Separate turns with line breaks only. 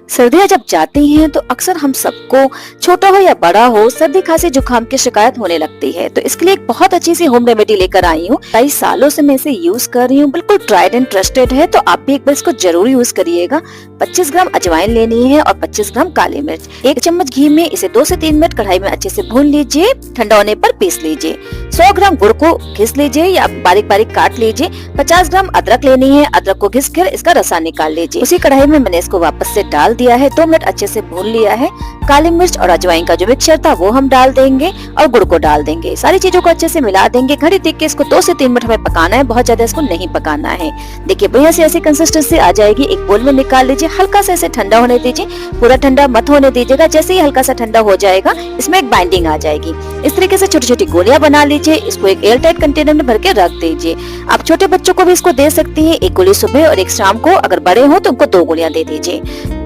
सर्दियाँ जब जाती हैं तो अक्सर हम सबको, छोटा हो या बड़ा हो, सर्दी खांसी जुकाम की शिकायत होने लगती है। तो इसके लिए एक बहुत अच्छी सी होम रेमेडी लेकर आई हूँ। कई सालों से मैं इसे यूज कर रही हूँ, बिल्कुल ट्राइड एंड ट्रस्टेड है। तो आप भी एक बार इसको जरूर यूज करिएगा। 25 ग्राम अजवाइन लेनी है और 25 ग्राम काली मिर्च। 1 चम्मच घी में इसे 2 से 3 मिनट कढ़ाई में अच्छे से भून लीजिए। ठंडा होने पर पीस लीजिए। 100 ग्राम गुड़ को घिस लीजिए या बारीक बारीक काट लीजिए। 50 ग्राम अदरक लेनी है। अदरक को घिस कर इसका रसा निकाल लीजिए। उसी कढ़ाई में मैंने इसको वापस से डाल दिया है। 2 मिनट अच्छे से भून लिया है। काली मिर्च और अजवाइन का जो मिक्सचर था वो हम डाल देंगे और गुड़ को डाल देंगे। सारी चीजों को अच्छे से मिला देंगे। घड़ी देख के इसको 2 से 3 मिनट हमें पकाना है, बहुत ज्यादा इसको नहीं पकाना है। देखिए बढ़िया से ऐसी कंसिस्टेंसी आ जाएगी। एक बोल में निकाल लीजिए। हल्का सा इसे ठंडा होने दीजिए, पूरा ठंडा मत होने दीजिएगा। जैसे ही हल्का सा ठंडा हो जाएगा इसमें एक बाइंडिंग आ जाएगी। इस तरीके से छोटी छोटी गोलियां बना लीजिए। इसको एक एयर टाइट कंटेनर में भर के रख दीजिए। आप छोटे बच्चों को भी इसको दे सकती हैं। 1 गोली सुबह और 1 शाम को। अगर बड़े हो तो उनको 2 गोलियां दे दीजिए।